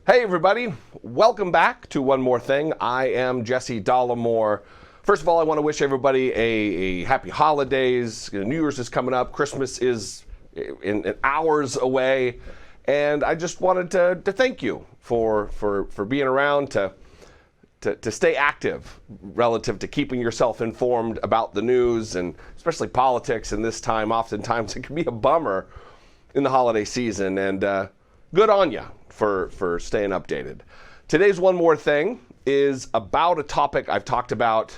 Hey everybody, welcome back to One More Thing. I am Jesse Dollemore. First of all, I want to wish everybody a happy holidays. New Year's is coming up, Christmas is in hours away, and I just wanted to thank you for being around to stay active relative to keeping yourself informed about the news, and especially politics in this time. Oftentimes it can be a bummer in the holiday season, and good on you for staying updated. Today's One More Thing is about a topic I've talked about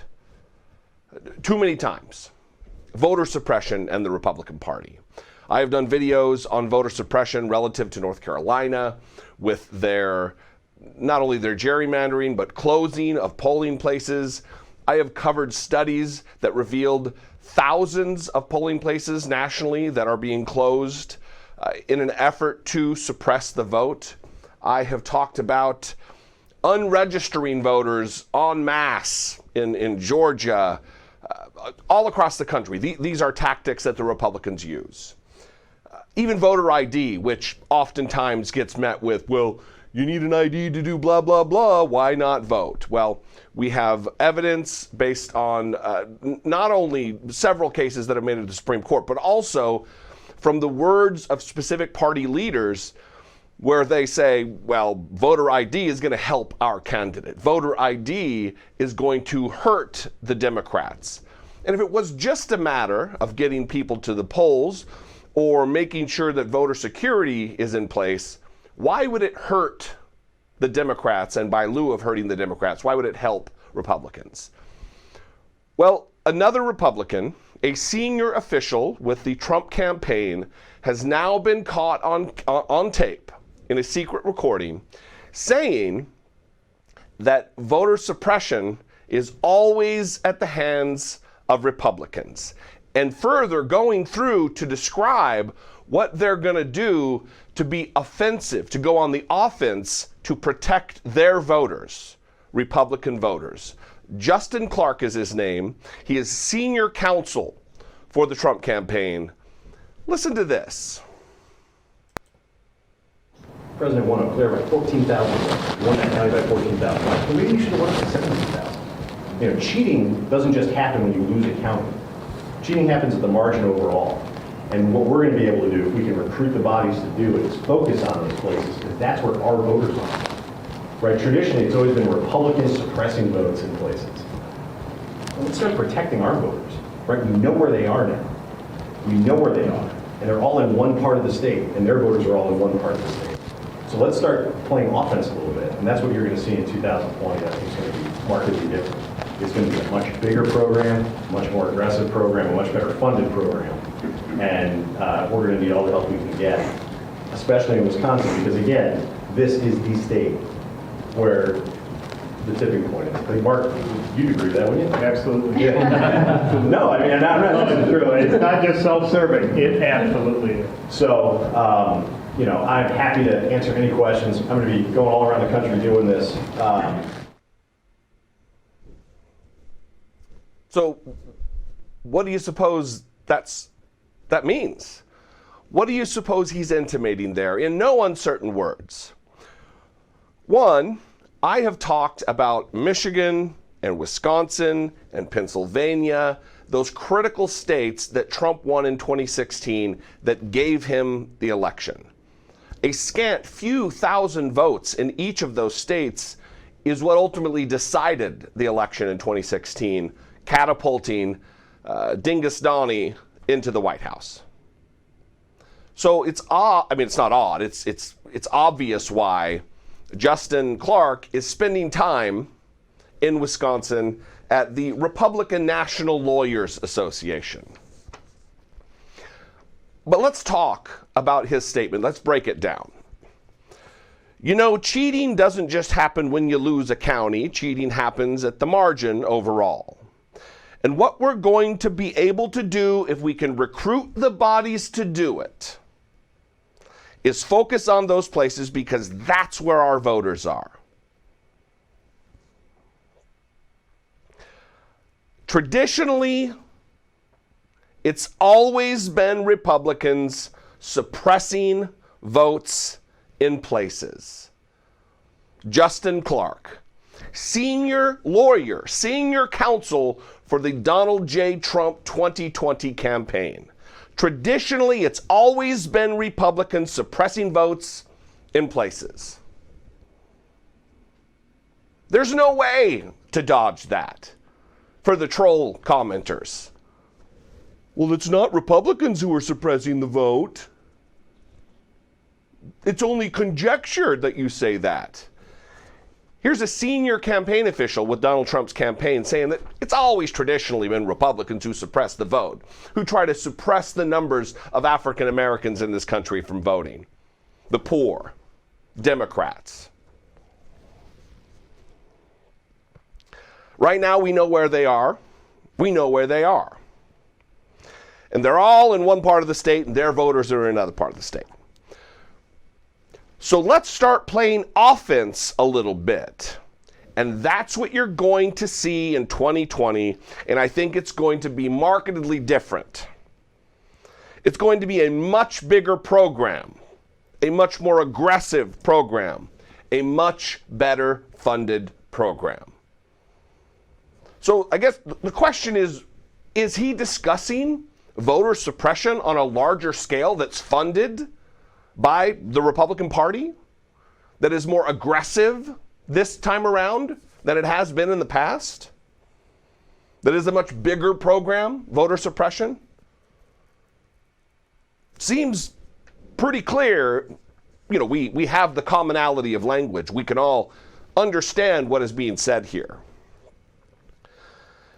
too many times: voter suppression and the Republican Party. I have done videos on voter suppression relative to North Carolina with not only their gerrymandering, but closing of polling places. I have covered studies that revealed thousands of polling places nationally that are being closed in an effort to suppress the vote. I have talked about unregistering voters en masse in Georgia, all across the country. These are tactics that the Republicans use. Even voter ID, which oftentimes gets met with, well, you need an ID to do blah, blah, blah, why not vote? Well, we have evidence based on not only several cases that have made it to the Supreme Court, but also from the words of specific party leaders where they say, well, voter ID is going to help our candidate. Voter ID is going to hurt the Democrats. And if it was just a matter of getting people to the polls or making sure that voter security is in place, why would it hurt the Democrats? And by lieu of hurting the Democrats, why would it help Republicans? Well, another Republican, a senior official with the Trump campaign, has now been caught on tape in a secret recording saying that voter suppression is always at the hands of Republicans, and further going through to describe what they're going to do to be offensive, to go on the offense to protect their voters, Republican voters. Justin Clark is his name. He is senior counsel for the Trump campaign. Listen to this. The president won up clear by 14,000. Won that county by 14,000. Well, maybe you should have won it by 17,000. Cheating doesn't just happen when you lose a county. Cheating happens at the margin overall. And what we're going to be able to do, if we can recruit the bodies to do it, is focus on those places, because that's where our voters are. Right? Traditionally, it's always been Republicans suppressing votes in places. Let's start protecting our voters. Right? We know where they are now. We know where they are. And they're all in one part of the state, and their voters are all in one part of the state. So let's start playing offense a little bit, and that's what you're going to see in 2020. I think it's going to be markedly different. It's going to be a much bigger program, much more aggressive program, a much better funded program. And we're going to need all the help we can get, especially in Wisconsin, because again, this is the state where the tipping point is. I think, Mark, you'd agree with that, wouldn't you? Absolutely. Yeah. No, I mean, I'm not. It's true. It's not just self-serving. It absolutely is. So, I'm happy to answer any questions. I'm going to be going all around the country doing this. So what do you suppose that means? What do you suppose he's intimating there in no uncertain words? One, I have talked about Michigan and Wisconsin and Pennsylvania, those critical states that Trump won in 2016 that gave him the election. A scant few thousand votes in each of those states is what ultimately decided the election in 2016, catapulting Dingus Donnie into the White House. So it's odd. I mean, it's not odd. It's obvious why Justin Clark is spending time in Wisconsin at the Republican National Lawyers Association. But let's talk about his statement. Let's break it down. Cheating doesn't just happen when you lose a county. Cheating happens at the margin overall. And what we're going to be able to do, if we can recruit the bodies to do it, is focus on those places, because that's where our voters are. Traditionally, it's always been Republicans suppressing votes in places. Justin Clark, senior lawyer, senior counsel for the Donald J. Trump 2020 campaign. Traditionally, it's always been Republicans suppressing votes in places. There's no way to dodge that for the troll commenters. Well, it's not Republicans who are suppressing the vote. It's only conjecture that you say that. Here's a senior campaign official with Donald Trump's campaign saying that it's always traditionally been Republicans who suppress the vote, who try to suppress the numbers of African Americans in this country from voting. The poor, Democrats. Right now we know where they are. We know where they are. And they're all in one part of the state and their voters are in another part of the state. So let's start playing offense a little bit. And that's what you're going to see in 2020. And I think it's going to be markedly different. It's going to be a much bigger program, a much more aggressive program, a much better funded program. So I guess the question is he discussing voter suppression on a larger scale that's funded by the Republican Party, that is more aggressive this time around than it has been in the past? That is a much bigger program, voter suppression? Seems pretty clear. You know, we have the commonality of language. We can all understand what is being said here.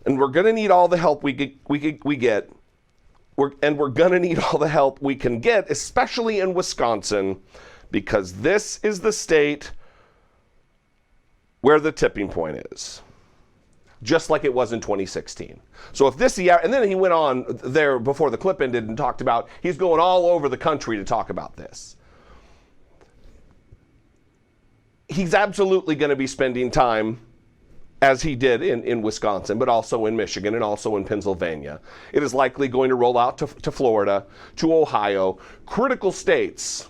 And we're going to need all the help we get. We're going to need all the help we can get, especially in Wisconsin, because this is the state where the tipping point is, just like it was in 2016. So if this, and then he went on there before the clip ended and talked about he's going all over the country to talk about this. He's absolutely going to be spending time, as he did in Wisconsin, but also in Michigan and also in Pennsylvania. It is likely going to roll out to Florida, to Ohio, critical states.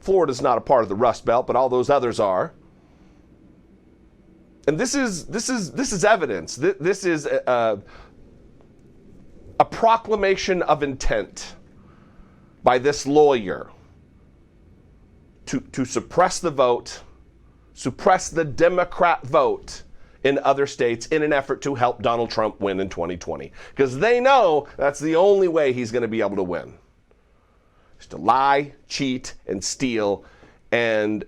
Florida's not a part of the Rust Belt, but all those others are. And this is evidence. This is a proclamation of intent by this lawyer to suppress the vote, suppress the Democrat vote in other states in an effort to help Donald Trump win in 2020. Because they know that's the only way he's going to be able to win. Is to lie, cheat, and steal, and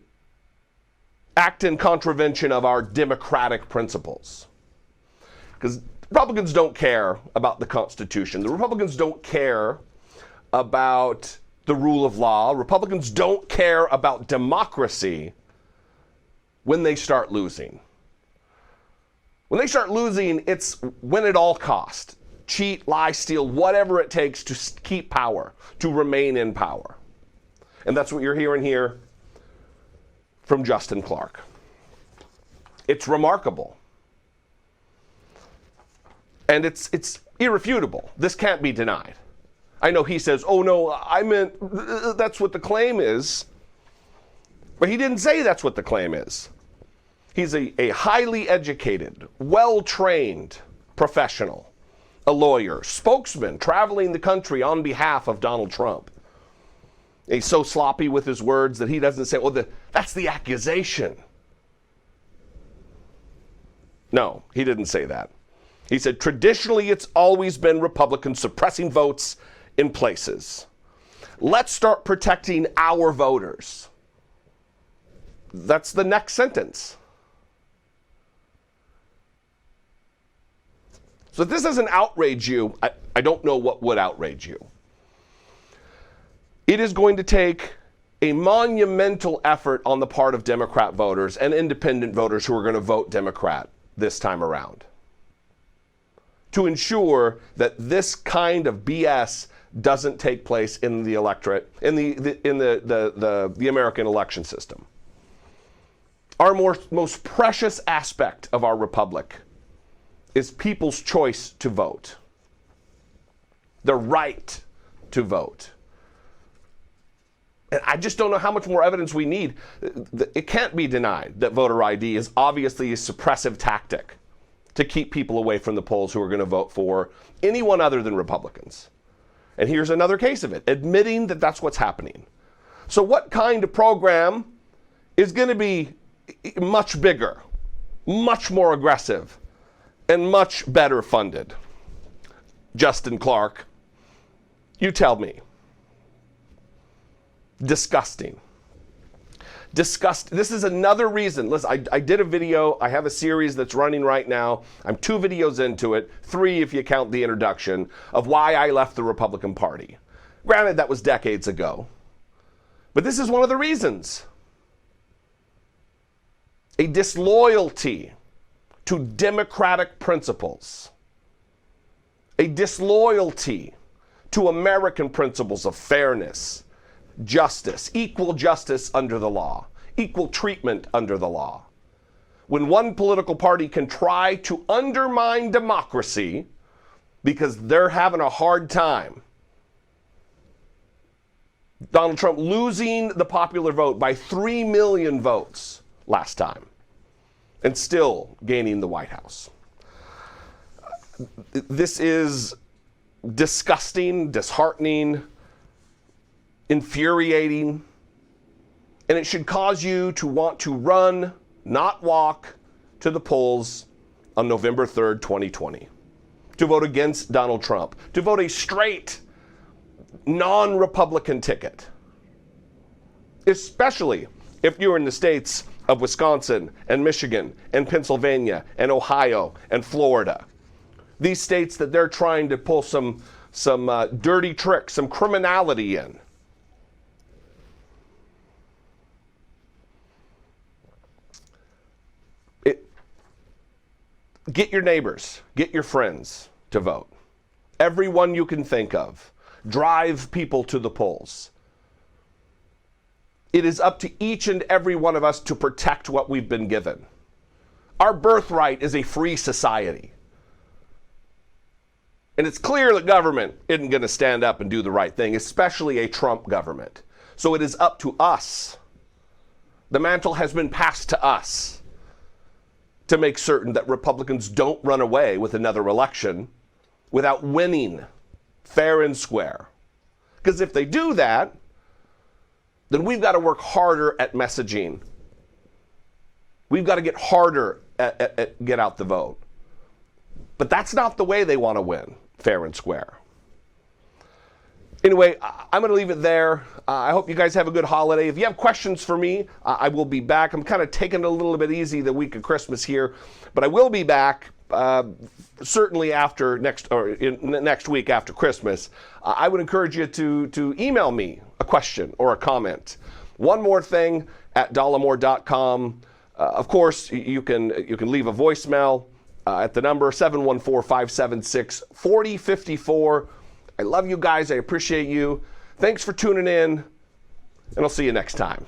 act in contravention of our democratic principles. Because Republicans don't care about the Constitution. The Republicans don't care about the rule of law. Republicans don't care about democracy when they start losing. When they start losing, it's win at all cost. Cheat, lie, steal, whatever it takes to keep power, to remain in power. And that's what you're hearing here from Justin Clark. It's remarkable. And it's irrefutable. This can't be denied. I know he says, oh no, I meant that's what the claim is. But he didn't say that's what the claim is. He's a highly educated, well-trained professional, a lawyer, spokesman, traveling the country on behalf of Donald Trump. He's so sloppy with his words that he doesn't say, well, that's the accusation. No, he didn't say that. He said, traditionally, it's always been Republicans suppressing votes in places. Let's start protecting our voters. That's the next sentence. So if this doesn't outrage you, I don't know what would outrage you. It is going to take a monumental effort on the part of Democrat voters and independent voters who are going to vote Democrat this time around to ensure that this kind of BS doesn't take place in the electorate, in the American election system. Our most precious aspect of our republic is people's choice to vote, the right to vote. And I just don't know how much more evidence we need. It can't be denied that voter ID is obviously a suppressive tactic to keep people away from the polls who are going to vote for anyone other than Republicans. And here's another case of it, admitting that that's what's happening. So what kind of program is going to be much bigger, much more aggressive, and much better funded? Justin Clark, you tell me. Disgusting. This is another reason. Listen, I did a video. I have a series that's running right now. I'm 2 videos into it, 3 if you count the introduction, of why I left the Republican Party. Granted, that was decades ago. But this is one of the reasons. A disloyalty to democratic principles. A disloyalty to American principles of fairness, justice, equal justice under the law, equal treatment under the law. When one political party can try to undermine democracy because they're having a hard time, Donald Trump losing the popular vote by 3 million votes last time and still gaining the White House. This is disgusting, disheartening, infuriating, and it should cause you to want to run, not walk, to the polls on November 3rd, 2020, to vote against Donald Trump, to vote a straight, non-Republican ticket, especially if you're in the states of Wisconsin and Michigan and Pennsylvania and Ohio and Florida. These states that they're trying to pull some dirty tricks, some criminality in. Get your neighbors, get your friends to vote. Everyone you can think of. Drive people to the polls. It is up to each and every one of us to protect what we've been given. Our birthright is a free society. And it's clear that government isn't going to stand up and do the right thing, especially a Trump government. So it is up to us. The mantle has been passed to us to make certain that Republicans don't run away with another election without winning fair and square. Because if they do that, then we've got to work harder at messaging. We've got to get harder at get out the vote. But that's not the way they want to win, fair and square. Anyway, I'm going to leave it there. I hope you guys have a good holiday. If you have questions for me, I will be back. I'm kind of taking it a little bit easy the week of Christmas here, but I will be back certainly after next week after Christmas. I would encourage you to email me a question or a comment. One more thing at dollemore.com. Of course, you can leave a voicemail at the number 714-576-4054. I love you guys. I appreciate you. Thanks for tuning in, and I'll see you next time.